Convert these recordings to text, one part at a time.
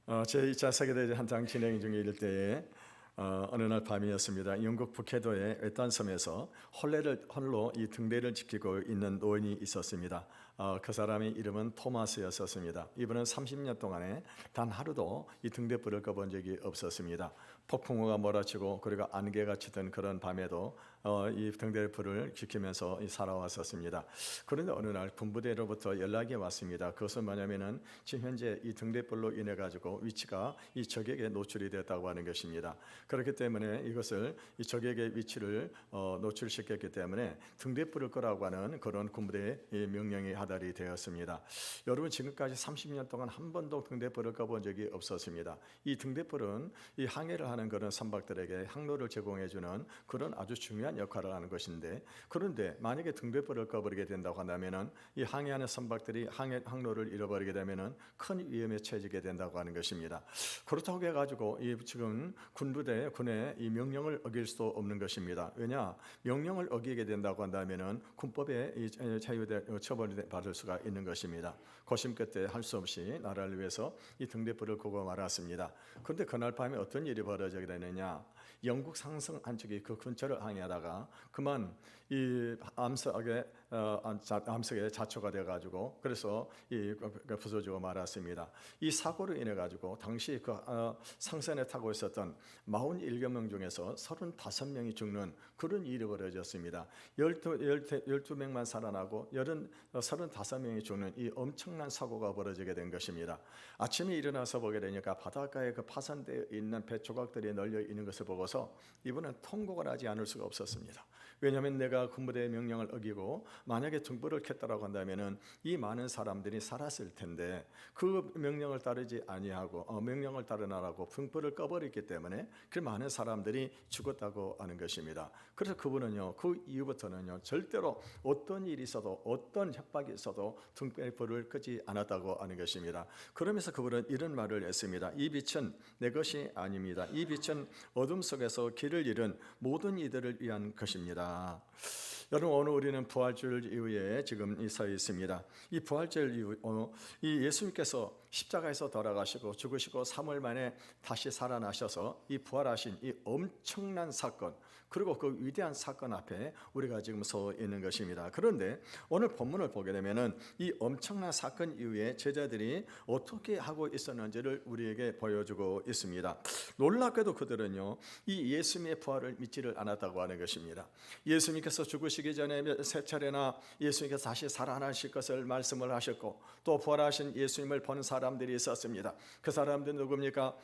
제2차 세계대전 한창 진행 중일 때에 어느 날 밤이었습니다. 영국 북해도의 외딴 섬에서 홀로 이 등대를 지키고 있는 노인이 있었습니다. 그 사람의 이름은 토마스였었습니다. 이분은 30년 동안에 단 하루도 이 등대불을 꺼본 적이 없었습니다. 폭풍우가 몰아치고 그리고 안개가 치던 그런 밤에도 이 등대불을 지키면서 살아왔었습니다. 그런데 어느 날 군부대로부터 연락이 왔습니다. 그것은 뭐냐면은 지금 현재 이 등대불로 인해 가지고 위치가 이 적에게 노출이 됐다고 하는 것입니다. 그렇기 때문에 이것을 이 적에게 위치를 노출시켰기 때문에 등대불을 끄라고 하는 그런 군부대의 명령이 하달이 되었습니다. 여러분, 지금까지 30년 동안 한 번도 등대불을 꺼본 적이 없었습니다. 이 등대불은 이 항해를 하는 그런 선박들에게 항로를 제공해주는 그런 아주 중요한 역할을 하는 것인데, 그런데 만약에 등대불을 꺼버리게 된다고 한다면은 이 항해하는 선박들이 항로를 잃어버리게 되면은 큰 위험에 처해지게 된다고 하는 것입니다. 그렇다고 해가지고 이 지금 군의 이 명령을 어길 수도 없는 것입니다. 왜냐, 명령을 어기게 된다고 한다면은 군법에 처벌이 받을 수가 있는 것입니다. 고심 끝에 할 수 없이 나라를 위해서 이 등대불을 끄고 말았습니다. 그런데 그날 밤에 어떤 일이 벌어지게 되느냐? 영국 상성 한쪽이 그 근처를 항해하다가 그만 이 암석에 자초가 되어가지고 그래서 부서지고 말았습니다. 이 사고로 인해 가지고 당시 그 상선에 타고 있었던 41명 중에서 35명이 죽는 그런 일이 벌어졌습니다. 12명만 살아나고 35명이 죽는 이 엄청난 사고가 벌어지게 된 것입니다. 아침에 일어나서 보게 되니까 바닷가에 그 파손되어 있는 배 조각들이 널려 있는 것을 보고서 이분은 통곡을 하지 않을 수가 없었습니다. 왜냐하면 내가 군부대의 명령을 어기고 만약에 등불을 켰다라고 한다면은 이 많은 사람들이 살았을 텐데 그 명령을 따르지 아니하고 명령을 따르나라고 등불을 꺼버렸기 때문에 그 많은 사람들이 죽었다고 하는 것입니다. 그래서 그분은요, 그 이후부터는요, 절대로 어떤 일이 있어도 어떤 협박이 있어도 등불을 끄지 않았다고 하는 것입니다. 그러면서 그분은 이런 말을 했습니다. 이 빛은 내 것이 아닙니다. 이 빛은 어둠 속에서 길을 잃은 모든 이들을 위한 것입니다. 여러분, 오늘 우리는 부활절 이후에 지금 서 있습니다. 이 부활절 이후 이 예수님께서 십자가에서 돌아가시고 죽으시고 3일 만에 다시 살아나셔서 이 부활하신 이 엄청난 사건, 그리고 그 위대한 사건 앞에 우리가 지금 서 있는 것입니다. 그런데 오늘 본문을 보게 되면은 이 엄청난 사건 이후에 제자들이 어떻게 하고 있었는지를 우리에게 보여주고 있습니다. 놀랍게도 그들은요, 이 예수님의 부활을 믿지를 않았다고 하는 것입니다. 예수님께서 죽으시기 전에 세 차례나 예수님께서 다시 살아나실 것을 말씀을 하셨고 또 부활하신 예수님을 본 사람들이 있었습니다. 그 사람들은 누굽니까?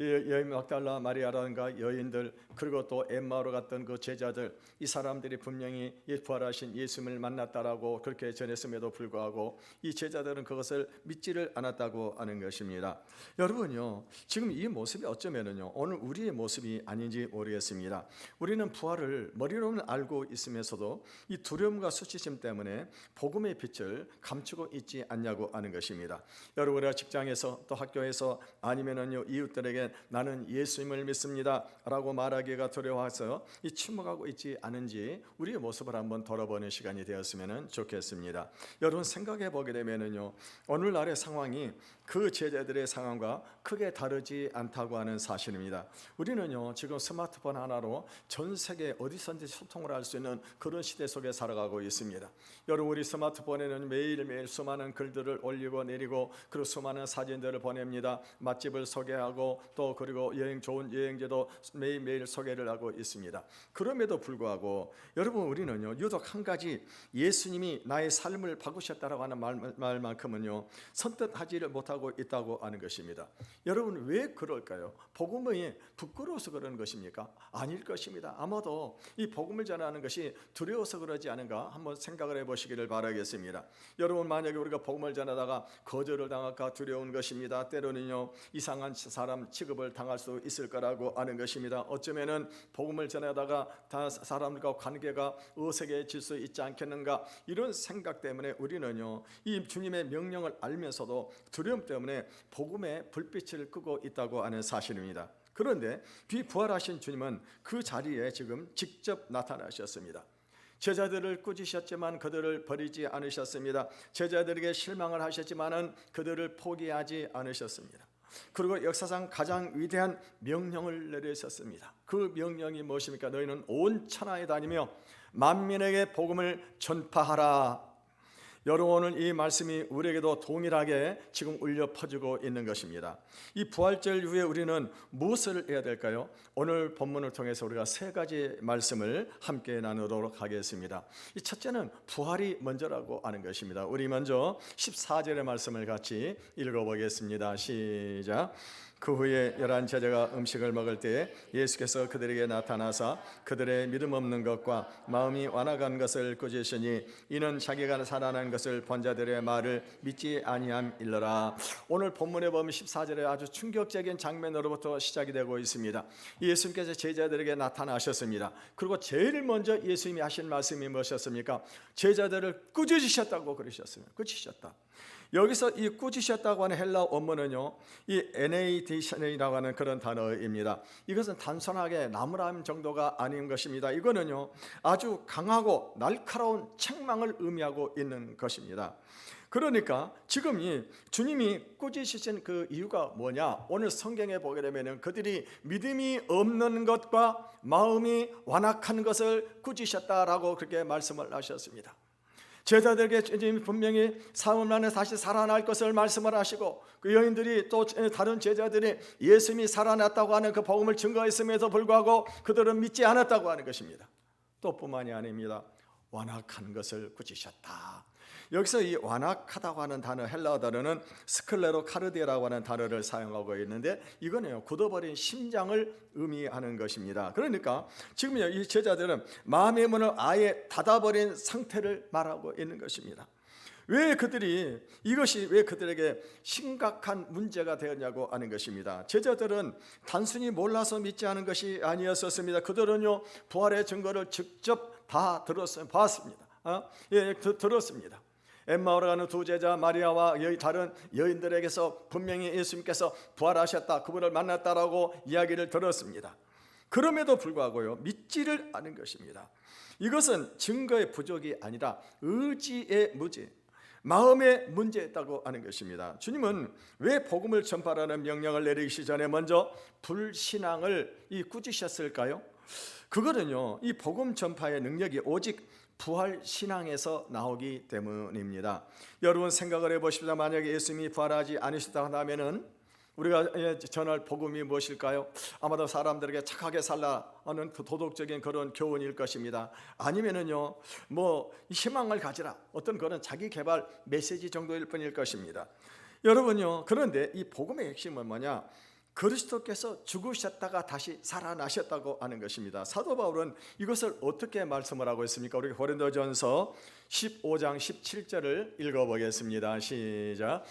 여인 막달라 마리아라든가 여인들, 그리고 또 엠마오로 갔던 그 제자들, 이 사람들이 분명히 부활하신 예수님을 만났다라고 그렇게 전했음에도 불구하고 이 제자들은 그것을 믿지를 않았다고 하는 것입니다. 여러분요, 지금 이 모습이 어쩌면은요, 오늘 우리의 모습이 아닌지 모르겠습니다. 우리는 부활을 머리로는 알고 있으면서도 이 두려움과 수치심 때문에 복음의 빛을 감추고 있지 않냐고 하는 것입니다. 여러분, 우리가 직장에서 또 학교에서 아니면은요, 이웃들에게 나는 예수님을 믿습니다 라고 말하기가 두려워서 이 침묵하고 있지 않은지 우리의 모습을 한번 돌아보는 시간이 되었으면 좋겠습니다. 여러분, 생각해 보게 되면은요, 오늘날의 상황이 그 제자들의 상황과 크게 다르지 않다고 하는 사실입니다. 우리는요, 지금 스마트폰 하나로 전 세계 어디서든지 소통을 할 수 있는 그런 시대 속에 살아가고 있습니다. 여러분, 우리 스마트폰에는 매일매일 수많은 글들을 올리고 내리고 그리고 수많은 사진들을 보냅니다. 맛집을 소개하고 또 그리고 좋은 여행지도 매일매일 소개를 하고 있습니다. 그럼에도 불구하고 여러분, 우리는요, 유독 한 가지 예수님이 나의 삶을 바꾸셨다라고 하는 말만큼은요, 선뜻 하지를 못하고 있다고 하는 것입니다. 여러분, 왜 그럴까요? 복음이 부끄러워서 그러는 것입니까? 아닐 것입니다. 아마도 이 복음을 전하는 것이 두려워서 그러지 않은가 한번 생각을 해보시기를 바라겠습니다. 여러분, 만약에 우리가 복음을 전하다가 거절을 당할까 두려운 것입니다. 때로는요, 이상한 사람 취급을 당할 수 있을 거라고 하는 것입니다. 어쩌면은 복음을 전하다가 다 사람들과 관계가 어색해질 수 있지 않겠는가, 이런 생각 때문에 우리는요, 이 주님의 명령을 알면서도 두려움 때문에 복음의 불빛을 끄고 있다고 하는 사실입니다. 그런데 부활하신 주님은 그 자리에 지금 직접 나타나셨습니다. 제자들을 꾸짖으셨지만 그들을 버리지 않으셨습니다. 제자들에게 실망을 하셨지만은 그들을 포기하지 않으셨습니다. 그리고 역사상 가장 위대한 명령을 내리셨습니다. 그 명령이 무엇입니까? 너희는 온 천하에 다니며 만민에게 복음을 전파하라. 여러분, 오늘 이 말씀이 우리에게도 동일하게 지금 울려 퍼지고 있는 것입니다. 이 부활절 이후에 우리는 무엇을 해야 될까요? 오늘 본문을 통해서 우리가 세 가지 말씀을 함께 나누도록 하겠습니다. 이 첫째는 부활이 먼저라고 하는 것입니다. 우리 먼저 14절의 말씀을 같이 읽어보겠습니다. 시작. 그 후에 11 제자가 음식을 먹을 때에 예수께서 그들에게 나타나사 그들의 믿음 없는 것과 마음이 완악한 것을 꾸짖으시니 이는 자기가 살아난 것을 본 자들의 말을 믿지 아니함일러라. 오늘 본문에 보면 14절에 아주 충격적인 장면으로부터 시작이 되고 있습니다. 예수님께서 제자들에게 나타나셨습니다. 그리고 제일 먼저 예수님이 하신 말씀이 무엇이었습니까? 제자들을 꾸짖으셨다고 그러셨습니다. 꾸짖으셨다. 여기서 이 꾸짖으셨다고 하는 헬라 원문은요, 이 에네이디션이라고 하는 그런 단어입니다. 이것은 단순하게 나무람 정도가 아닌 것입니다. 이거는요, 아주 강하고 날카로운 책망을 의미하고 있는 것입니다. 그러니까 지금 이 주님이 꾸짖으신 그 이유가 뭐냐? 오늘 성경에 보게 되면 그들이 믿음이 없는 것과 마음이 완악한 것을 꾸짖으셨다라고 그렇게 말씀을 하셨습니다. 제자들에게 주님이 분명히 사흘 안에 다시 살아날 것을 말씀을 하시고, 그 여인들이 또 다른 제자들이 예수님이 살아났다고 하는 그 복음을 증거했음에도 불구하고 그들은 믿지 않았다고 하는 것입니다. 또 뿐만이 아닙니다. 완악한 것을 꾸짖으셨다. 여기서 이 완악하다고 하는 단어, 헬라어 단어는 스클레로카르디라고 하는 단어를 사용하고 있는데, 이거는요, 굳어버린 심장을 의미하는 것입니다. 그러니까 지금요, 이 제자들은 마음의 문을 아예 닫아버린 상태를 말하고 있는 것입니다. 왜 그들에게 심각한 문제가 되었냐고 하는 것입니다. 제자들은 단순히 몰라서 믿지 않은 것이 아니었었습니다. 그들은요, 부활의 증거를 직접 다 봤습니다. 들었습니다. 엠마오로 가는 두 제자 마리아와 다른 여인들에게서 분명히 예수님께서 부활하셨다, 그분을 만났다라고 이야기를 들었습니다. 그럼에도 불구하고요, 믿지를 않은 것입니다. 이것은 증거의 부족이 아니라 의지의 문제, 마음의 문제였다고 하는 것입니다. 주님은 왜 복음을 전파라는 명령을 내리기 전에 먼저 불신앙을 꾸짖으셨을까요? 그거는요, 이 복음 전파의 능력이 오직 부활 신앙에서 나오기 때문입니다. 여러분 생각을 해보십시오. 만약에 예수님이 부활하지 않으셨다 한다면은 우리가 전할 복음이 무엇일까요? 아마도 사람들에게 착하게 살라 하는 도덕적인 그런 교훈일 것입니다. 아니면은요, 뭐 희망을 가지라, 어떤 그런 자기 개발 메시지 정도일 뿐일 것입니다. 여러분요, 그런데 이 복음의 핵심은 뭐냐? 그리스도께서 죽으셨다가 다시 살아나셨다고 하는 것입니다. 사도 바울은 이것을 어떻게 말씀을 하고 있습니까? 우리 고린도전서 15장 17절을 읽어보겠습니다. 시작.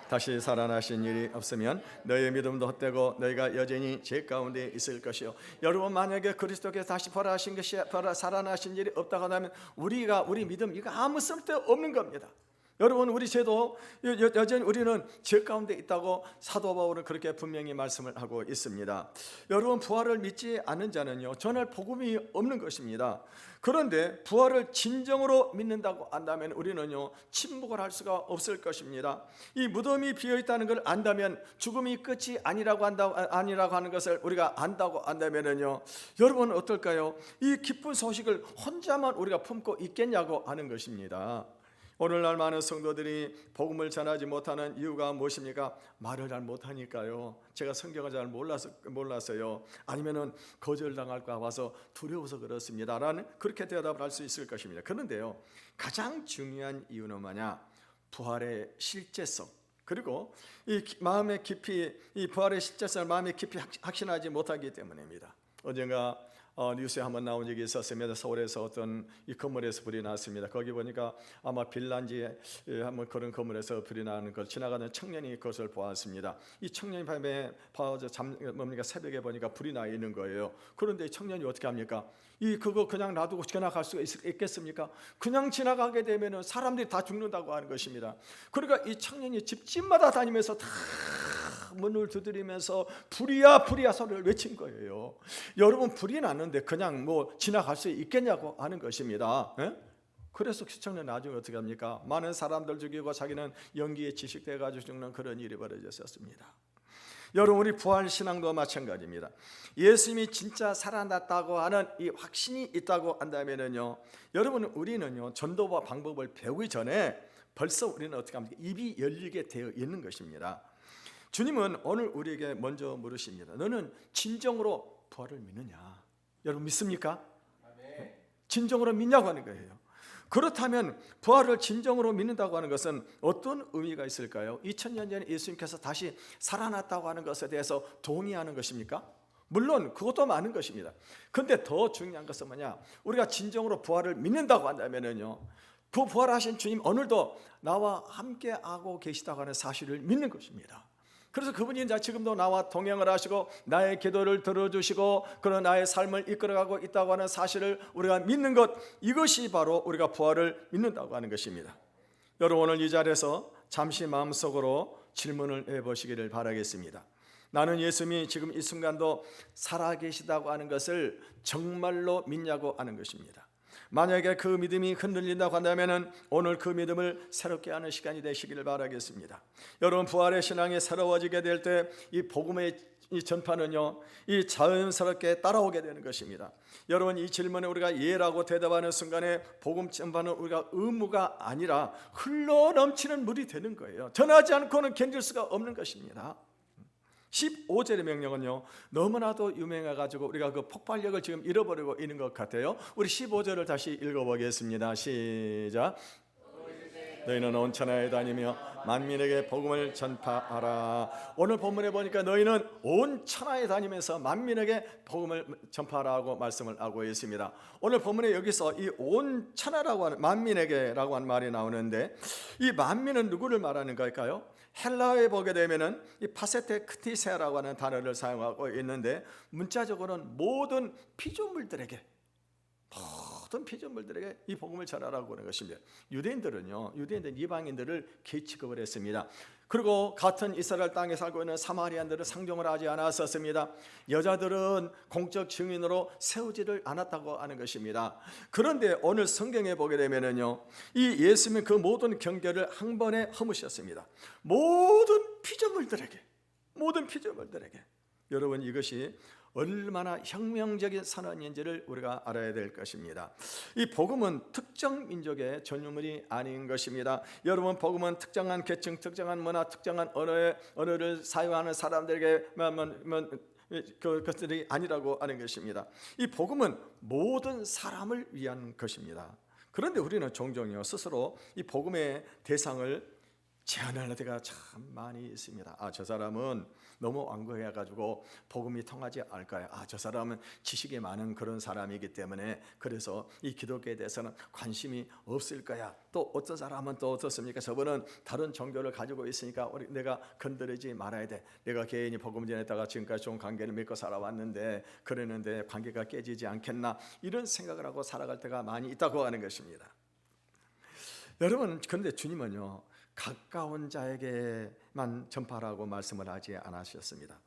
다시 살아나신 일이 없으면 너희의 믿음도 헛되고 너희가 여전히 죄 가운데 있을 것이요. 여러분, 만약에 그리스도께서 다시 살아나신 일이 없다고 하면 우리 믿음 이거 아무 쓸데 없는 겁니다. 여러분, 우리 죄도 여전히 우리는 죄 가운데 있다고 사도 바울은 그렇게 분명히 말씀을 하고 있습니다. 여러분, 부활을 믿지 않는 자는요, 전할 복음이 없는 것입니다. 그런데 부활을 진정으로 믿는다고 한다면 우리는요, 침묵을 할 수가 없을 것입니다. 이 무덤이 비어 있다는 걸 안다면, 죽음이 끝이 아니라고 하는 것을 우리가 안다고 한다면요, 여러분 어떨까요? 이 기쁜 소식을 혼자만 우리가 품고 있겠냐고 하는 것입니다. 오늘날 많은 성도들이 복음을 전하지 못하는 이유가 무엇입니까? 말을 잘 못하니까요. 제가 성경을 잘 몰라서요. 아니면은 거절당할까 봐서 두려워서 그렇습니다 라는 그렇게 대답을 할 수 있을 것입니다. 그런데요, 가장 중요한 이유는 뭐냐? 부활의 실제성, 그리고 이 마음의 깊이, 이 부활의 실제성을 마음에 깊이 확신하지 못하기 때문입니다. 언젠가 뉴스에 한번 나온 적이 있었습니다. 서울에서 어떤 이 건물에서 불이 났습니다. 거기 보니까 아마 빌란지에 한번 그런 건물에서 불이 나는 걸 지나가는 청년이 그것을 보았습니다. 이 청년이 밤에 새벽에 보니까 불이 나 있는 거예요. 그런데 이 청년이 어떻게 합니까? 그거 그냥 놔두고 지나갈 수가 있겠습니까? 그냥 지나가게 되면은 사람들이 다 죽는다고 하는 것입니다. 그러니까 이 청년이 집집마다 다니면서 다 문을 두드리면서 불이야 불이야 소리를 외친 거예요. 여러분, 불이 났는데 그냥 뭐 지나갈 수 있겠냐고 하는 것입니다. 에? 그래서 시청자 나중에 어떻게 합니까? 많은 사람들 죽이고 자기는 연기에 지식돼 가지고 죽는 그런 일이 벌어졌었습니다. 여러분, 우리 부활신앙도 마찬가지입니다. 예수님이 진짜 살아났다고 하는 이 확신이 있다고 한다면요, 여러분, 우리는요 전도와 방법을 배우기 전에 벌써 우리는 어떻게 합니까? 입이 열리게 되어 있는 것입니다. 주님은 오늘 우리에게 먼저 물으십니다. 너는 진정으로 부활을 믿느냐? 여러분, 믿습니까? 진정으로 믿냐고 하는 거예요. 그렇다면 부활을 진정으로 믿는다고 하는 것은 어떤 의미가 있을까요? 2000년 전에 예수님께서 다시 살아났다고 하는 것에 대해서 동의하는 것입니까? 물론 그것도 많은 것입니다. 그런데 더 중요한 것은 뭐냐? 우리가 진정으로 부활을 믿는다고 한다면요, 그 부활하신 주님 오늘도 나와 함께하고 계시다고 하는 사실을 믿는 것입니다. 그래서 그분이 이제 지금도 나와 동행을 하시고 나의 기도를 들어주시고 그런 나의 삶을 이끌어가고 있다고 하는 사실을 우리가 믿는 것, 이것이 바로 우리가 부활을 믿는다고 하는 것입니다. 여러분, 오늘 이 자리에서 잠시 마음속으로 질문을 해보시기를 바라겠습니다. 나는 예수님이 지금 이 순간도 살아계시다고 하는 것을 정말로 믿냐고 하는 것입니다. 만약에 그 믿음이 흔들린다고 한다면 오늘 그 믿음을 새롭게 하는 시간이 되시기를 바라겠습니다. 여러분, 부활의 신앙이 새로워지게 될 때 이 복음의 이 전파는요, 이 자연스럽게 따라오게 되는 것입니다. 여러분, 이 질문에 우리가 예라고 대답하는 순간에 복음 전파는 우리가 의무가 아니라 흘러넘치는 물이 되는 거예요. 전하지 않고는 견딜 수가 없는 것입니다. 15절의 명령은요, 너무나도 유명해가지고 우리가 그 폭발력을 지금 잃어버리고 있는 것 같아요. 우리 15절을 다시 읽어보겠습니다. 시작. 너희는 온 천하에 다니며 만민에게 복음을 전파하라. 오늘 본문에 보니까 너희는 온 천하에 다니면서 만민에게 복음을 전파하라고 말씀을 하고 있습니다. 오늘 본문에 여기서 이 온 천하라고 하는 만민에게라고 하는 말이 나오는데, 이 만민은 누구를 말하는 걸까요? 헬라어에 보게 되면은 이 파세테 크티세라고 하는 단어를 사용하고 있는데, 문자적으로는 모든 피조물들에게 이 복음을 전하라고 하는 것입니다. 유대인들 이방인들을 계취급을 했습니다. 그리고 같은 이스라엘 땅에 살고 있는 사마리안들은 상종을 하지 않았었습니다. 여자들은 공적 증인으로 세우지를 않았다고 하는 것입니다. 그런데 오늘 성경에 보게 되면은요, 이 예수님은 그 모든 경계를 한 번에 허무셨습니다. 모든 피조물들에게. 여러분, 이것이 얼마나 혁명적인 선언인지를 우리가 알아야 될 것입니다. 이 복음은 특정 민족의 전유물이 아닌 것입니다. 여러분, 복음은 특정한 계층, 특정한 문화, 특정한 언어를 사용하는 사람들에게 그것들이 아니라고 하는 것입니다. 이 복음은 모든 사람을 위한 것입니다. 그런데 우리는 종종요, 스스로 이 복음의 대상을 제한할 때가 참 많이 있습니다. 저 사람은 너무 완고해가지고 복음이 통하지 않을까요? 저 사람은 지식이 많은 그런 사람이기 때문에 그래서 이 기독교에 대해서는 관심이 없을 거야. 또 어떤 사람은 또 어떻습니까? 저분은 다른 종교를 가지고 있으니까 내가 건드리지 말아야 돼. 내가 개인이 복음 전했다가 지금까지 좋은 관계를 맺고 살아왔는데 그랬는데 관계가 깨지지 않겠나, 이런 생각을 하고 살아갈 때가 많이 있다고 하는 것입니다. 여러분, 그런데 주님은요, 가까운 자에게만 전파하라고 말씀을 하지 않으셨습니다.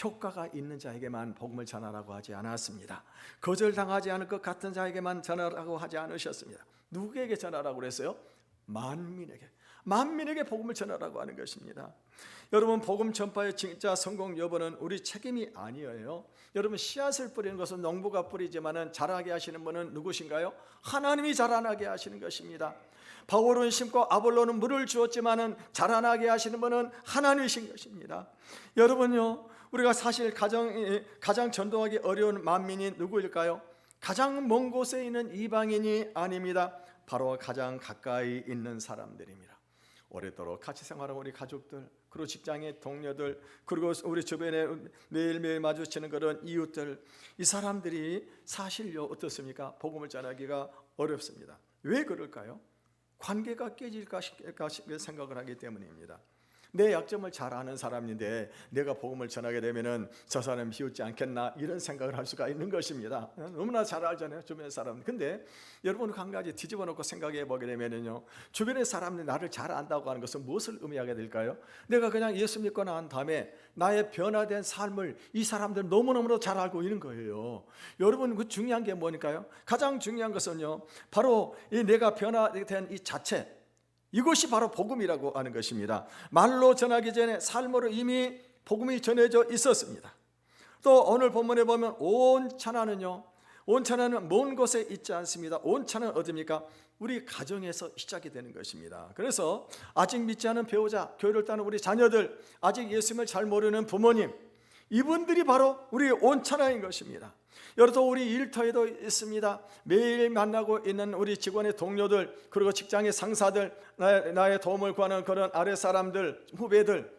효과가 있는 자에게만 복음을 전하라고 하지 않았습니다. 거절당하지 않을 것 같은 자에게만 전하라고 하지 않으셨습니다. 누구에게 전하라고 그랬어요? 만민에게 복음을 전하라고 하는 것입니다. 여러분, 복음 전파의 진짜 성공 여부는 우리 책임이 아니에요. 여러분, 씨앗을 뿌리는 것은 농부가 뿌리지만은 자라게 하시는 분은 누구신가요? 하나님이 자라나게 하시는 것입니다. 바울은 심고 아볼로는 물을 주었지만은 자라나게 하시는 분은 하나님이신 것입니다. 여러분요, 우리가 사실 가장 전도하기 어려운 만민이 누구일까요? 가장 먼 곳에 있는 이방인이 아닙니다. 바로 가장 가까이 있는 사람들입니다. 오랫도록 같이 생활하는 우리 가족들, 그리고 직장의 동료들, 그리고 우리 주변에 매일매일 마주치는 그런 이웃들, 이 사람들이 사실요, 어떻습니까? 복음을 전하기가 어렵습니다. 왜 그럴까요? 관계가 깨질까 생각을 하기 때문입니다. 내 약점을 잘 아는 사람인데 내가 복음을 전하게 되면은 저 사람 비웃지 않겠나 이런 생각을 할 수가 있는 것입니다. 너무나 잘 알잖아요, 주변의 사람. 근데 여러분 한 가지 뒤집어 놓고 생각해 보게 되면은요, 주변의 사람들이 나를 잘 안다고 하는 것은 무엇을 의미하게 될까요? 내가 그냥 예수 믿고 난 다음에 나의 변화된 삶을 이 사람들 너무너무 잘 알고 있는 거예요. 여러분, 그 중요한 게 뭐니까요? 가장 중요한 것은요, 바로 이 내가 변화된 이 자체, 이것이 바로 복음이라고 하는 것입니다. 말로 전하기 전에 삶으로 이미 복음이 전해져 있었습니다. 또 오늘 본문에 보면 온 천하는요, 온 천하는 먼 곳에 있지 않습니다. 온 천하는 어디입니까? 우리 가정에서 시작이 되는 것입니다. 그래서 아직 믿지 않은 배우자, 교회를 따는 우리 자녀들, 아직 예수님을 잘 모르는 부모님, 이분들이 바로 우리 온 천하인 것입니다. 여러분, 우리 일터에도 있습니다. 매일 만나고 있는 우리 직원의 동료들, 그리고 직장의 상사들, 나의 도움을 구하는 그런 아래 사람들, 후배들,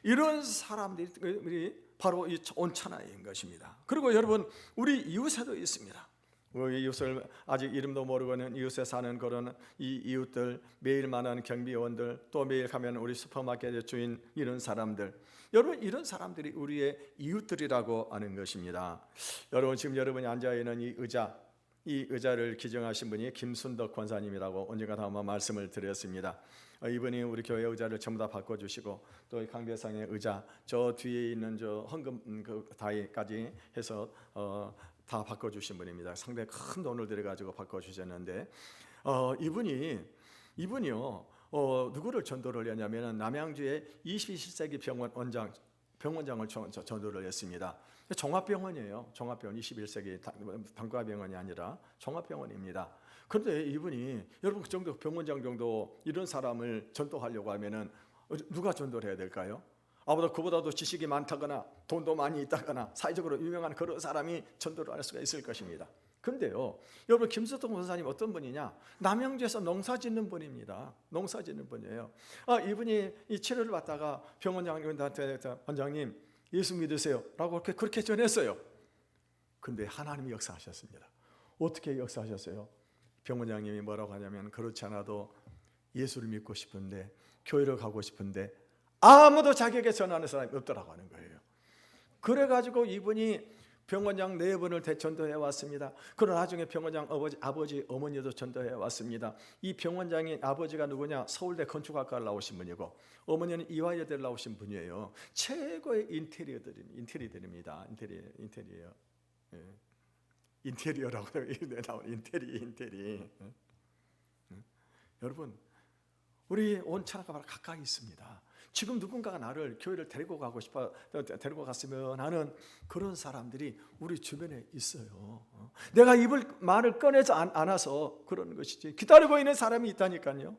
이런 사람들이 바로 이 온 천하인 것입니다. 그리고 여러분, 우리 이웃에도 있습니다. 우리 이웃을 아직 이름도 모르고 있는 이웃에 사는 그런 이 이웃들, 매일 만나는 경비원들, 또 매일 가면 우리 슈퍼마켓의 주인, 이런 사람들, 여러분, 이런 사람들이 우리의 이웃들이라고 하는 것입니다. 여러분, 지금 여러분이 앉아있는 이 의자를 기증하신 분이 김순덕 권사님이라고 언젠가 한번 말씀을 드렸습니다. 이분이 우리 교회 의자를 전부 다 바꿔주시고, 또 강대상의 의자 저 뒤에 있는 저 헌금 그 다이까지 해서 다 바꿔주신 분입니다. 상당히 큰 돈을 들여가지고 바꿔주셨는데, 이분이요, 누구를 전도를 했냐면 남양주의 21세기 병원장을 전도를 했습니다. 종합병원이에요. 종합병원, 21세기 단과병원이 아니라 종합병원입니다. 그런데 이분이, 여러분, 그 정도 병원장 정도 이런 사람을 전도하려고 하면은 누가 전도를 해야 될까요? 그보다도 지식이 많다거나 돈도 많이 있다거나 사회적으로 유명한 그런 사람이 전도를 할 수가 있을 것입니다. 근데요, 여러분, 김수동 권사님 어떤 분이냐? 남양주에서 농사짓는 분입니다. 농사짓는 분이에요. 이분이 이 치료를 받다가 병원장님한테, 원장님 예수 믿으세요 라고 그렇게 전했어요. 근데 하나님이 역사하셨습니다. 어떻게 역사하셨어요? 병원장님이 뭐라고 하냐면, 그렇지 않아도 예수를 믿고 싶은데, 교회를 가고 싶은데 아무도 자기에게 전하는 사람이 없더라고 하는 거예요. 그래가지고 이분이 병원장 4분을 대전도해 왔습니다. 그러나 나중에 병원장 아버지, 어머니도 전도해 왔습니다. 이 병원장의 아버지가 누구냐? 서울대 건축학과를 나오신 분이고, 어머니는 이화여대를 나오신 분이에요. 최고의 인테리어들입니다. 인테리어. 예. 인테리어라고 나오는 인테리. 여러분, 우리 온 천하가 바로 가까이 있습니다. 지금 누군가가 나를 교회를 데리고 갔으면 하는 그런 사람들이 우리 주변에 있어요. 내가 말을 꺼내지 않아서 그런 것이지, 기다리고 있는 사람이 있다니까요.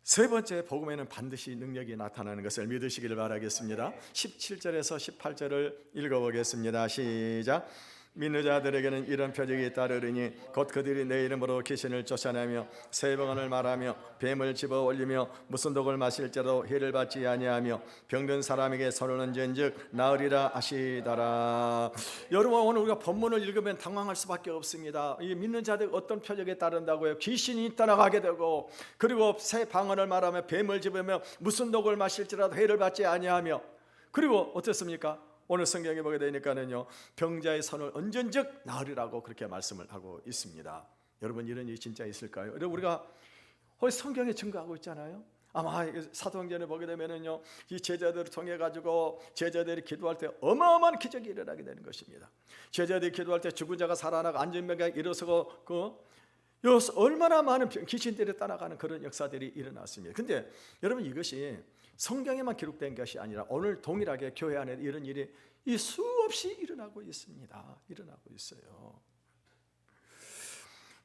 세 번째, 복음에는 반드시 능력이 나타나는 것을 믿으시기를 바라겠습니다. 17절에서 18절을 읽어보겠습니다. 시작. 믿는 자들에게는 이런 표적이 따르리니 곧 그들이 내 이름으로 귀신을 쫓아내며 새 방언을 말하며 뱀을 집어 올리며 무슨 독을 마실지라도 해를 받지 아니하며 병든 사람에게 손을 얹은즉 나으리라 하시더라. 여러분, 오늘 우리가 본문을 읽으면 당황할 수밖에 없습니다. 이 믿는 자들 어떤 표적에 따른다고요? 귀신이 떠나가게 되고, 그리고 새 방언을 말하며 뱀을 집으며 무슨 독을 마실지라도 해를 받지 아니하며, 그리고 어떻습니까? 오늘 성경에 보게 되니까는요, 병자의 손을 얹은즉 나으리라고 그렇게 말씀을 하고 있습니다. 여러분, 이런 일이 진짜 있을까요? 여러분, 우리가 성경에 증거하고 있잖아요. 아마 사도행전을 보게 되면은요, 이 제자들을 통해 가지고 제자들이 기도할 때 어마어마한 기적이 일어나게 되는 것입니다. 제자들이 기도할 때 죽은 자가 살아나고 앉은 자가 일어서고 얼마나 많은 귀신들이 따라가는 그런 역사들이 일어났습니다. 근데 여러분, 이것이 성경에만 기록된 것이 아니라 오늘 동일하게 교회 안에 이런 일이 수없이 일어나고 있습니다. 일어나고 있어요.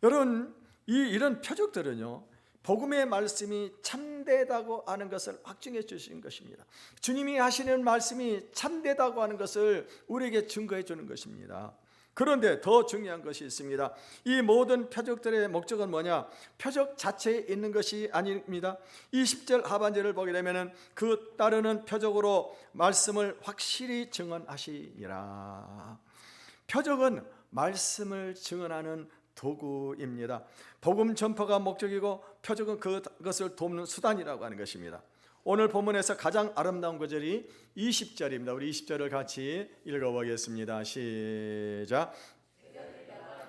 여러분, 이런 표적들은요, 복음의 말씀이 참되다고 하는 것을 확증해 주신 것입니다. 주님이 하시는 말씀이 참되다고 하는 것을 우리에게 증거해 주는 것입니다. 그런데 더 중요한 것이 있습니다. 이 모든 표적들의 목적은 뭐냐? 표적 자체에 있는 것이 아닙니다. 이 10절 하반절을 보게 되면 그 따르는 표적으로 말씀을 확실히 증언하시니라. 표적은 말씀을 증언하는 도구입니다. 복음 전파가 목적이고 표적은 그것을 돕는 수단이라고 하는 것입니다. 오늘 본문에서 가장 아름다운 구절이 20절입니다. 우리 20절을 같이 읽어보겠습니다. 시작.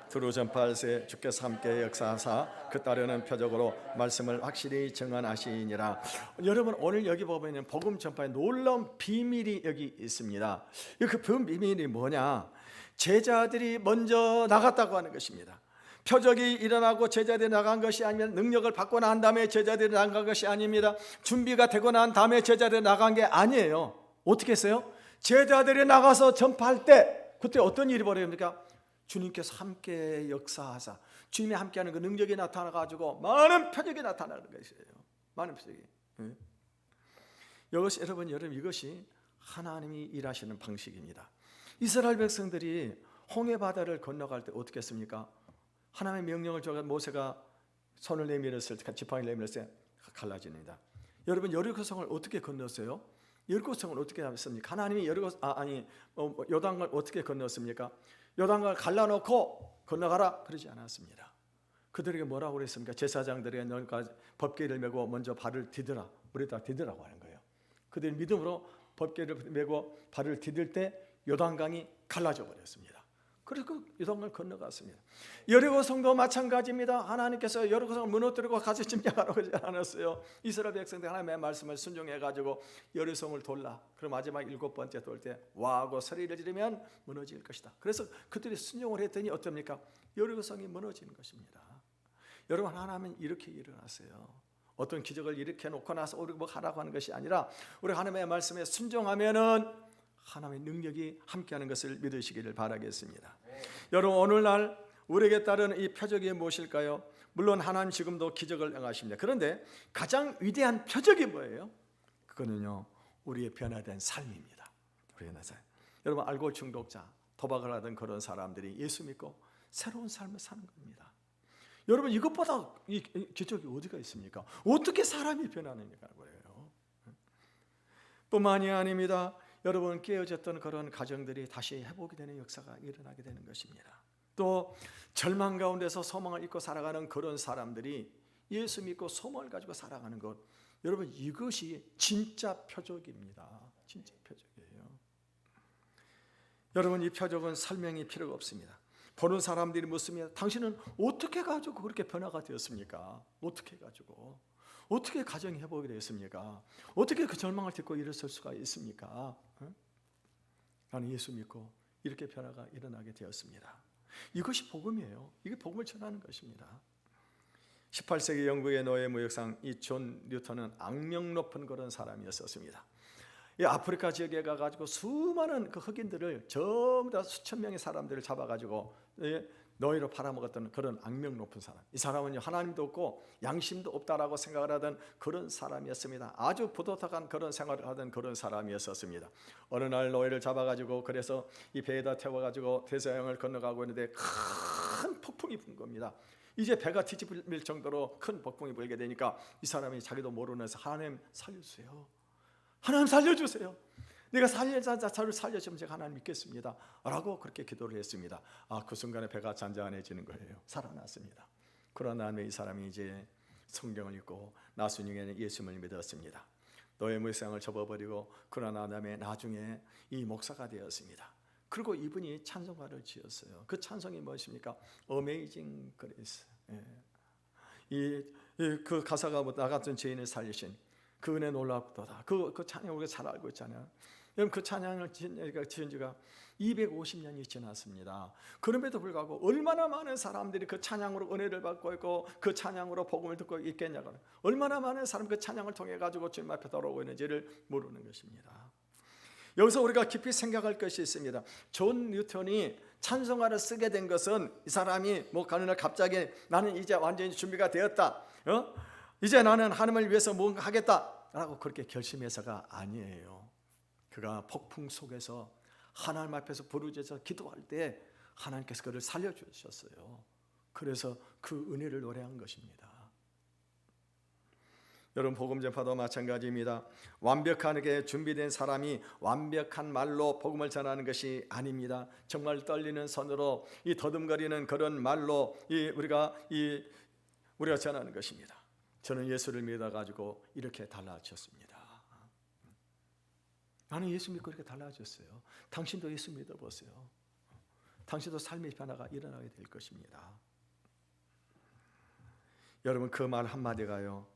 두루 전파할세 주께서 함께 역사하사 그 따르는 표적으로 말씀을 확실히 증언하시니라. 여러분, 오늘 여기 보면 복음 전파의 놀라운 비밀이 여기 있습니다. 그 비밀이 뭐냐? 제자들이 먼저 나갔다고 하는 것입니다. 표적이 일어나고 제자들이 나간 것이 아니면 능력을 받고 난 다음에 제자들이 나간 것이 아닙니다. 준비가 되고 난 다음에 제자들이 나간 게 아니에요. 어떻게 했어요? 제자들이 나가서 전파할 때 그때 어떤 일이 벌어집니까? 주님께서 함께 역사하사 주님이 함께하는 그 능력이 나타나가지고 많은 표적이 나타나는 것이에요. 많은 표적이. 이것이 여러분 이것이 하나님이 일하시는 방식입니다. 이스라엘 백성들이 홍해 바다를 건너갈 때 어떻게 했습니까? 하나님의 명령을 줘가 모세가 손을 내밀었을 때, 지팡이를 내밀었을 때 갈라집니다. 여러분 여리고성을 어떻게 건넜어요? 여리고성을 어떻게 했습니까? 하나님이 요단강을 어떻게 건넜습니까? 요단강을 갈라놓고 건너가라 그러지 않았습니다. 그들에게 뭐라고 그랬습니까? 제사장들에게 너희가 법궤를 메고 먼저 발을 디드라, 물에다 디드라고 하는 거예요. 그들이 믿음으로 법궤를 메고 발을 디딜 때 요단강이 갈라져 버렸습니다. 그래서 그 요단강을 건너갔습니다. 여리고성도 마찬가지입니다. 하나님께서 여리고성을 무너뜨리고 가서 침략하라고 하지 않았어요. 이스라엘 백성들 하나님의 말씀을 순종해가지고 여리고성을 돌라. 그럼 마지막 7번째 돌 때 와하고 소리를 지르면 무너질 것이다. 그래서 그들이 순종을 했더니 어떻습니까? 여리고성이 무너지는 것입니다. 여러분, 하나님은 이렇게 일어났어요. 어떤 기적을 일으켜 놓고 나서 우리가 뭐 하라고 하는 것이 아니라 우리 하나님의 말씀에 순종하면은 하나님의 능력이 함께하는 것을 믿으시기를 바라겠습니다. 여러분, 오늘날 우리에게 따르는 이 표적이 무엇일까요? 물론 하나님 지금도 기적을 행하십니다. 그런데 가장 위대한 표적이 뭐예요? 그거는요, 우리의 변화된 삶입니다. 우리의 삶. 여러분, 알코올 중독자, 도박을 하던 그런 사람들이 예수 믿고 새로운 삶을 사는 겁니다. 여러분, 이것보다 이 기적이 어디가 있습니까? 어떻게 사람이 변하는가 그래요. 뿐만이 아닙니다. 여러분, 깨어졌던 그런 가정들이 다시 회복이 되는 역사가 일어나게 되는 것입니다. 또 절망 가운데서 소망을 잊고 살아가는 그런 사람들이 예수 믿고 소망을 가지고 살아가는 것, 여러분 이것이 진짜 표적입니다. 진짜 표적이에요. 여러분, 이 표적은 설명이 필요가 없습니다. 보는 사람들이 묻습니다. 당신은 어떻게 가지고 그렇게 변화가 되었습니까? 어떻게 가지고? 어떻게 가정이 회복이 되었습니까? 어떻게 그 절망을 딛고 일어설 수가 있습니까? 나는 예수 믿고 이렇게 변화가 일어나게 되었습니다. 이것이 복음이에요. 이게 복음을 전하는 것입니다. 18세기 영국의 노예 무역상 이 존 뉴턴은 악명 높은 그런 사람이었습니다. 이 아프리카 지역에 가가지고 수많은 그 흑인들을 전부 다 수천 명의 사람들을 잡아가지고 노예로 팔아먹었던 그런 악명 높은 사람. 이 사람은 하나님도 없고 양심도 없다라고 생각을 하던 그런 사람이었습니다. 아주 부도덕한 그런 생활을 하던 그런 사람이었습니다. 어느 날 노예를 잡아가지고 그래서 이 배에다 태워가지고 대서양을 건너가고 있는데 큰 폭풍이 분 겁니다. 이제 배가 뒤집힐 정도로 큰 폭풍이 불게 되니까 이 사람이 자기도 모르면서 하나님 살려주세요. 하나님 살려주세요. 내가 저를 살려주면 제가 하나님 믿겠습니다 라고 그렇게 기도를 했습니다. 그 순간에 배가 잔잔해지는 거예요. 살아났습니다. 그러나 다음에 이 사람이 이제 성경을 읽고 나중에 예수님을 믿었습니다. 노예 무역상을 접어버리고 그러나 다음에 나중에 이 목사가 되었습니다. 그리고 이분이 찬송가를 지었어요. 그 찬송이 무엇입니까? Amazing Grace. 그 가사가 나 같은 죄인을 살리신 그 은혜 놀랍도다. 그 찬양 우리가 잘 알고 있잖아요. 여러분, 그 찬양을 지은 지가 250년이 지났습니다. 그럼에도 불구하고 얼마나 많은 사람들이 그 찬양으로 은혜를 받고 있고 그 찬양으로 복음을 듣고 있겠냐고. 얼마나 많은 사람이 그 찬양을 통해 가지고 주님 앞에 돌아오고 있는지를 모르는 것입니다. 여기서 우리가 깊이 생각할 것이 있습니다. 존 뉴턴이 찬송가를 쓰게 된 것은 이 사람이 어느 날 갑자기 나는 이제 완전히 준비가 되었다, 이제 나는 하나님을 위해서 뭔가 하겠다라고 그렇게 결심해서가 아니에요. 그가 폭풍 속에서 하나님 앞에서 부르짖어서 기도할 때 하나님께서 그를 살려주셨어요. 그래서 그 은혜를 노래한 것입니다. 여러분, 복음 전파도 마찬가지입니다. 완벽하게 준비된 사람이 완벽한 말로 복음을 전하는 것이 아닙니다. 정말 떨리는 손으로 이 더듬거리는 그런 말로 우리가 전하는 것입니다. 저는 예수를 믿어가지고 이렇게 달라졌습니다. 나는 예수 믿고 이렇게 달라졌어요. 당신도 예수 믿어보세요. 당신도 삶의 변화가 일어나게 될 것입니다. 여러분, 그 말 한마디가요,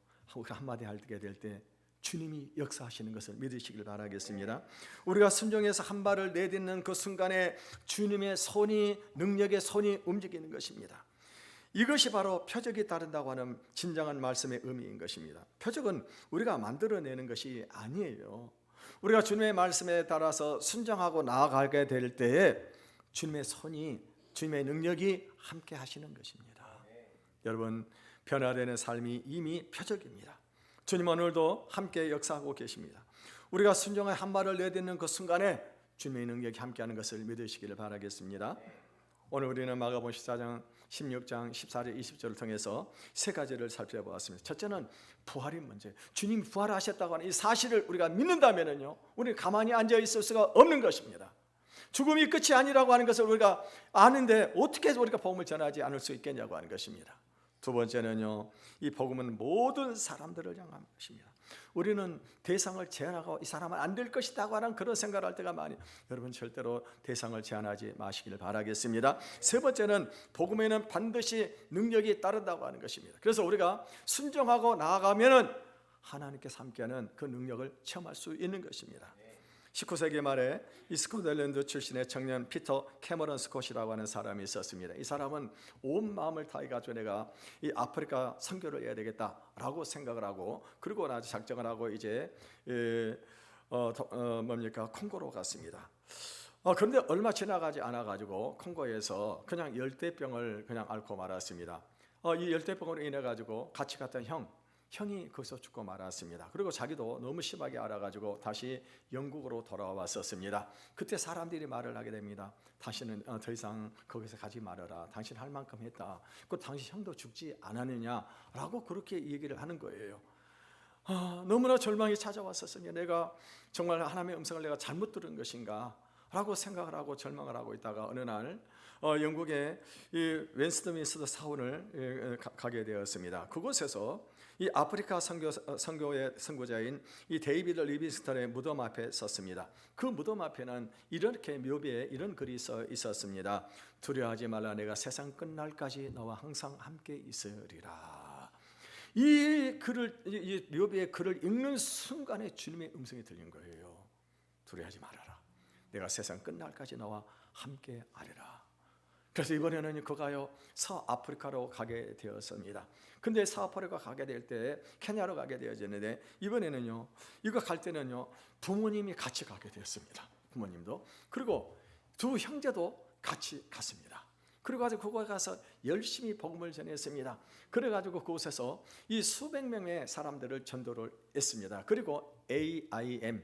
한마디 하게 될 때 주님이 역사하시는 것을 믿으시길 바라겠습니다. 우리가 순종해서 한 발을 내딛는 그 순간에 주님의 손이, 능력의 손이 움직이는 것입니다. 이것이 바로 표적이 따른다고 하는 진정한 말씀의 의미인 것입니다. 표적은 우리가 만들어내는 것이 아니에요. 우리가 주님의 말씀에 따라서 순종하고 나아가게 될 때에 주님의 손이, 주님의 능력이 함께 하시는 것입니다. 여러분, 변화되는 삶이 이미 표적입니다. 주님 오늘도 함께 역사하고 계십니다. 우리가 순종의 한 발을 내딛는 그 순간에 주님의 능력이 함께하는 것을 믿으시기를 바라겠습니다. 오늘 우리는 마가복음 14장 16장 14절 20절을 통해서 세 가지를 살펴보았습니다. 첫째는 부활이 문제. 주님이 부활하셨다고 하는 이 사실을 우리가 믿는다면요, 우리는 가만히 앉아 있을 수가 없는 것입니다. 죽음이 끝이 아니라고 하는 것을 우리가 아는데 어떻게 해서 우리가 복음을 전하지 않을 수 있겠냐고 하는 것입니다. 두 번째는요, 이 복음은 모든 사람들을 향한 것입니다. 우리는 대상을 제한하고 이 사람은 안 될 것이라고 하는 그런 생각을 할 때가 많이, 여러분 절대로 대상을 제한하지 마시기를 바라겠습니다. 세 번째는 복음에는 반드시 능력이 따른다고 하는 것입니다. 그래서 우리가 순종하고 나아가면은 하나님께서 함께하는 그 능력을 체험할 수 있는 것입니다. 19세기 말에 이 스코틀랜드 출신의 청년 피터 캐머런 스콧이라고 하는 사람이 있었습니다. 이 사람은 온 마음을 다해가지고 내가 이 아프리카 선교를 해야 되겠다라고 생각을 하고, 그리고 나서 작정을 하고 이제 콩고로 갔습니다. 그런데 얼마 지나가지 않아가지고 콩고에서 그냥 열대병을 그냥 앓고 말았습니다. 이 열대병으로 인해 가지고 같이 갔던 형이 거기서 죽고 말았습니다. 그리고 자기도 너무 심하게 알아가지고 다시 영국으로 돌아왔었습니다. 그때 사람들이 말을 하게 됩니다. 다시는 더 이상 거기서 가지 말아라. 당신 할 만큼 했다. 그 당신 형도 죽지 않았느냐라고 그렇게 얘기를 하는 거예요. 너무나 절망이 찾아왔었습니다. 내가 정말 하나님의 음성을 내가 잘못 들은 것인가 라고 생각을 하고 절망을 하고 있다가 어느 날 영국의 이 웨스트민스터 사원을 가게 되었습니다. 그곳에서 이 아프리카 선교의 선구자인 이 데이비드 리빙스턴의 무덤 앞에 섰습니다. 그 무덤 앞에는 이렇게 묘비에 이런 글이 써 있었습니다. 두려워하지 말라, 내가 세상 끝날까지 너와 항상 함께 있으리라. 이 글을, 이 묘비의 글을 읽는 순간에 주님의 음성이 들린 거예요. 두려워하지 말아라, 내가 세상 끝날까지 너와 함께 하리라. 그래서 이번에는 그가요 서아프리카로 가게 되었습니다. 근데 서아프리카 가게 될 때 케냐로 가게 되어졌는데, 이번에는요 이거 갈 때는요 부모님이 같이 가게 되었습니다. 부모님도, 그리고 두 형제도 같이 갔습니다. 그래가지고 그곳에 가서 열심히 복음을 전했습니다. 그래가지고 그곳에서 이 수백 명의 사람들을 전도를 했습니다. 그리고 AIM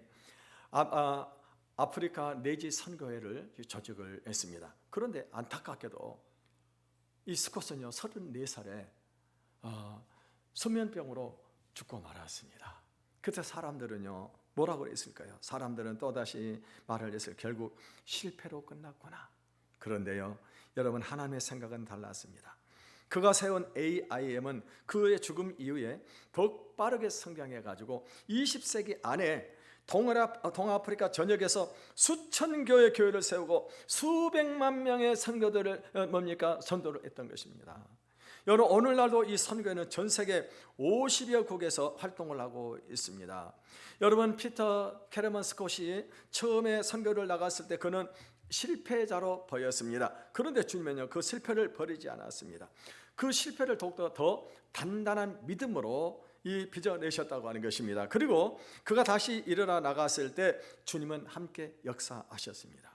아프리카 내지 선교회를 조직을 했습니다. 그런데 안타깝게도 이 스콧은요 34살에 수면병으로 죽고 말았습니다. 그때 사람들은요 뭐라고 했을까요? 사람들은 또다시 말을 했을, 결국 실패로 끝났구나. 그런데요 여러분, 하나님의 생각은 달랐습니다. 그가 세운 AIM은 그의 죽음 이후에 더욱 빠르게 성장해가지고 20세기 안에 동아프리카 전역에서 수천 교회 교회를 세우고 수백만 명의 선교들을 전도를 했던 것입니다. 여러분, 오늘날도 이 선교회는 전 세계 50여 국에서 활동을 하고 있습니다. 여러분, 피터 캐머런 스콧이 처음에 선교를 나갔을 때 그는 실패자로 보였습니다. 그런데 주님은요 그 실패를 버리지 않았습니다. 그 실패를 더욱더 더 단단한 믿음으로 빚어내셨다고 하는 것입니다. 그리고 그가 다시 일어나 나갔을 때 주님은 함께 역사하셨습니다.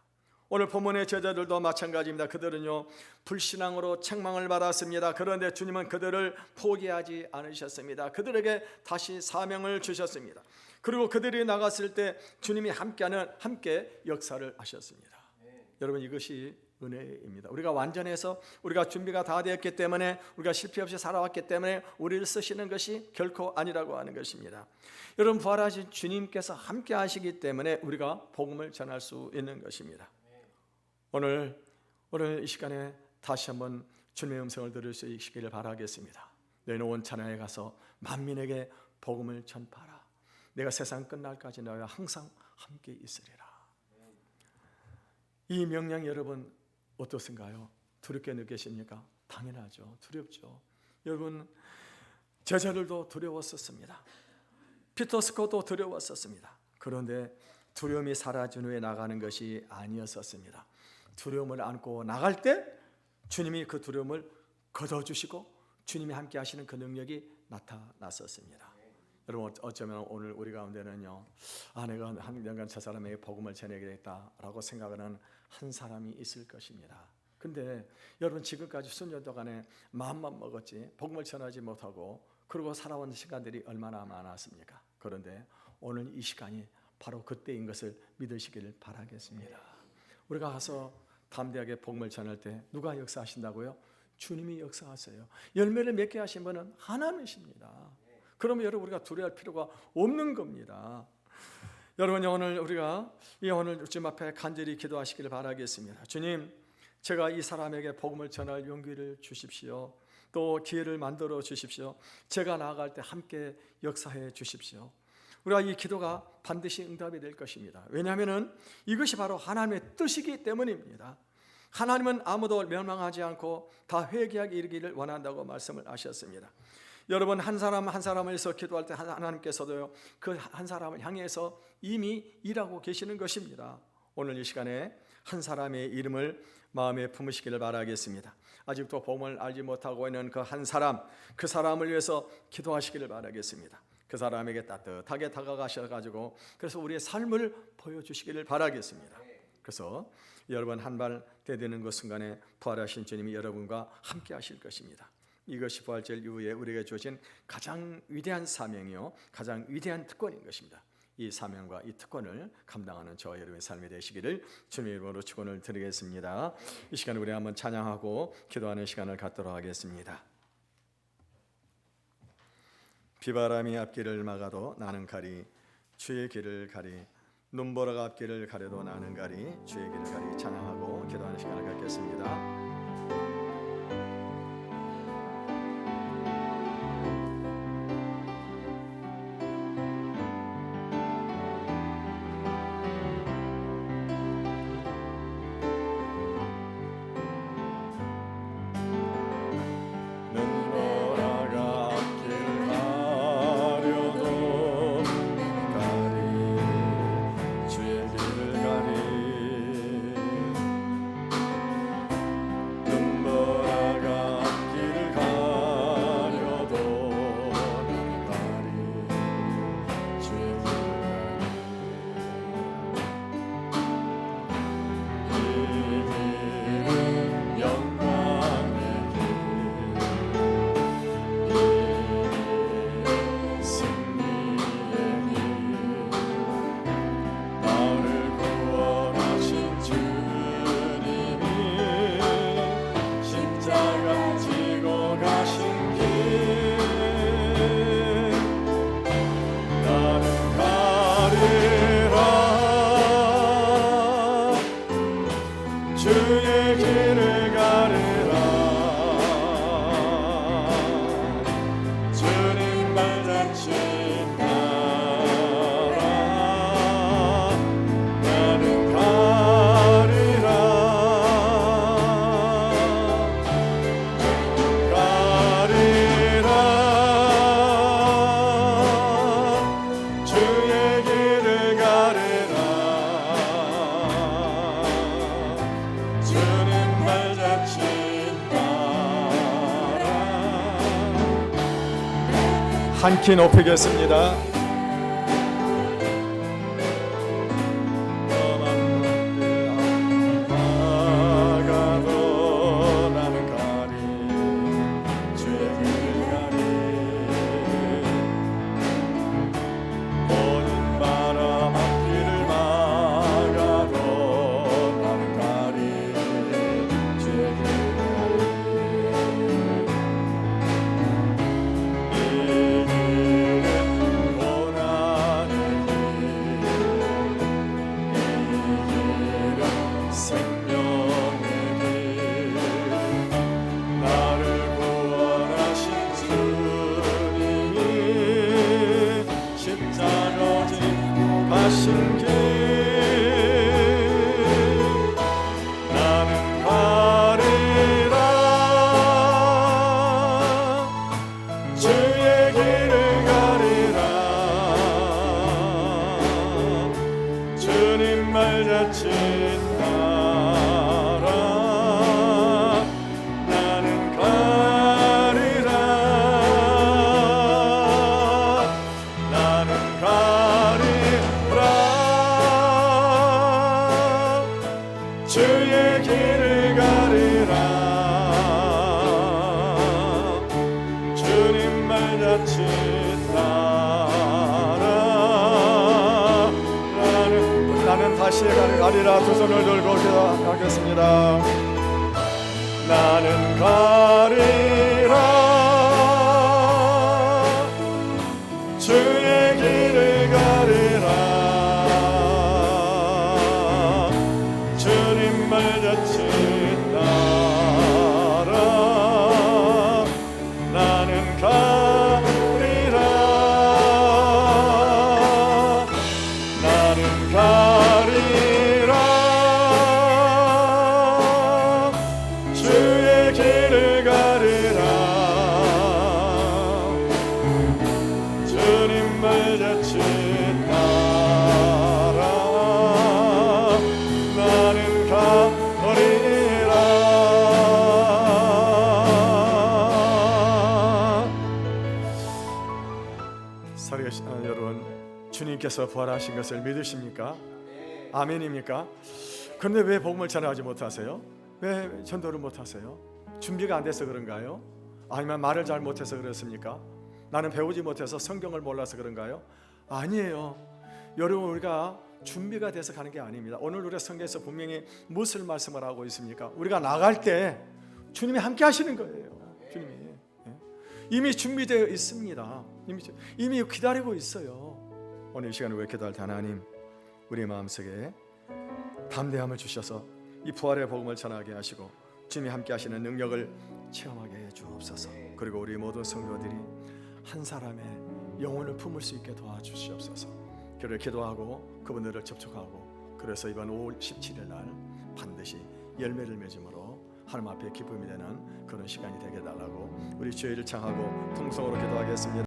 오늘 본문의 제자들도 마찬가지입니다. 그들은요 불신앙으로 책망을 받았습니다. 그런데 주님은 그들을 포기하지 않으셨습니다. 그들에게 다시 사명을 주셨습니다. 그리고 그들이 나갔을 때 주님이 함께 역사를 하셨습니다. 여러분, 이것이 은혜입니다. 우리가 완전해서 우리가 준비가 다 되었기 때문에, 우리가 실패 없이 살아왔기 때문에 우리를 쓰시는 것이 결코 아니라고 하는 것입니다. 여러분, 부활하신 주님께서 함께 하시기 때문에 우리가 복음을 전할 수 있는 것입니다. 오늘 이 시간에 다시 한번 주님의 음성을 들을 수 있기를 바라겠습니다. 너희는 온 천하에 가서 만민에게 복음을 전파하라. 내가 세상 끝날까지 너희와 항상 함께 있으리라. 이 명령 여러분 어떻습니까요? 두렵게 느끼십니까? 당연하죠. 두렵죠. 여러분, 제자들도 두려웠었습니다. 피터 스콧도 두려웠었습니다. 그런데 두려움이 사라진 후에 나가는 것이 아니었었습니다. 두려움을 안고 나갈 때 주님이 그 두려움을 걷어주시고 주님이 함께 하시는 그 능력이 나타났었습니다. 여러분, 어쩌면 오늘 우리 가운데는요, 내가 한 년간 저 사람에게 복음을 전해야겠다라고 생각하는 한 사람이 있을 것입니다. 근데 여러분, 지금까지 수년 동안에 마음만 먹었지 복음을 전하지 못하고 그러고 살아온 시간들이 얼마나 많았습니까? 그런데 오늘 이 시간이 바로 그때인 것을 믿으시기를 바라겠습니다. 우리가 가서 담대하게 복음을 전할 때 누가 역사하신다고요? 주님이 역사하세요. 열매를 맺게 하신 분은 하나님이십니다. 그러면 여러분, 우리가 두려워할 필요가 없는 겁니다. 여러분, 오늘 우리가 오늘 주님 앞에 간절히 기도하시기를 바라겠습니다. 주님, 제가 이 사람에게 복음을 전할 용기를 주십시오. 또 기회를 만들어 주십시오. 제가 나아갈 때 함께 역사해 주십시오. 우리가 이 기도가 반드시 응답이 될 것입니다. 왜냐하면 이것이 바로 하나님의 뜻이기 때문입니다. 하나님은 아무도 멸망하지 않고 다 회개하게 이르기를 원한다고 말씀을 하셨습니다. 여러분, 한 사람 한 사람을 위해서 기도할 때 하나님께서도요, 그 한 사람을 향해서 이미 일하고 계시는 것입니다. 오늘 이 시간에 한 사람의 이름을 마음에 품으시기를 바라겠습니다. 아직도 복음을 알지 못하고 있는 그 한 사람, 그 사람을 위해서 기도하시기를 바라겠습니다. 그 사람에게 따뜻하게 다가가셔가지고 그래서 우리의 삶을 보여주시기를 바라겠습니다. 그래서 여러분, 한 발 디디는 그 순간에 부활하신 주님이 여러분과 함께 하실 것입니다. 이것이 부활절 이후에 우리에게 주어진 가장 위대한 사명이요, 가장 위대한 특권인 것입니다. 이 사명과 이 특권을 감당하는 저와 여러분의 삶이 되시기를 주님의 이름으로 축원을 드리겠습니다. 이 시간에 우리 한번 찬양하고 기도하는 시간을 갖도록 하겠습니다. 비바람이 앞길을 막아도 나는 가리, 주의 길을 가리. 눈보라가 앞길을 가려도 나는 가리, 주의 길을 가리. 찬양하고 기도하는 시간을 갖겠습니다. 주의 길을 가르라. 주님 발자취 따라 나는 가리라. 가리라. 주의 길을 가르라. 한 키 높이겠습니다. 나가도 나는 가리, 주의 길을 가리. 모든 바람 앞길을 막아도 나는 가리, 주의 길을 가리. 가신 길 나는 가리라. 주의 길을 가리라. 주님 말 자칫 따라 나는 가리라. 나는 가리라. 주의 길을 가리라. 주님 말 자칫 따라 나는 다시 가리라. 두 손을 들고 기도하겠습니다. 나는 가리라. 주의 길을 가리라. 주님 말 자칫 따라 나는 가리라. 나는 가리라. 주의 길을 가리라. 주님 말 자칫 따라 나는 가리라. 살아계신 여러분, 주님께서 부활하신 것을 믿으십니까? 아멘입니까? 그런데 왜 복음을 전하지 못하세요? 왜 전도를 못하세요? 준비가 안 돼서 그런가요? 아니면 말을 잘 못해서 그렇습니까? 나는 배우지 못해서 성경을 몰라서 그런가요? 아니에요. 여러분, 우리가 준비가 돼서 가는 게 아닙니다. 오늘 우리가 성경에서 분명히 무슨 말씀을 하고 있습니까? 우리가 나갈 때 주님이 함께 하시는 거예요. 주님이 이미 준비되어 있습니다. 이미 기다리고 있어요. 오늘 이 시간에 왜 기도할 때 하나님 우리 마음속에 담대함을 주셔서 이 부활의 복음을 전하게 하시고 주님이 함께 하시는 능력을 체험하게 해 주옵소서. 그리고 우리 모든 성도들이 한 사람의 영혼을 품을 수 있게 도와주시옵소서. 그를 기도하고 그분들을 접촉하고 그래서 이번 5월 17일 날 반드시 열매를 맺음으로 하나님 앞에 기쁨이 되는 그런 시간이 되게 해달라고 우리 주의 일을 창하고 통성으로 기도하겠습니다.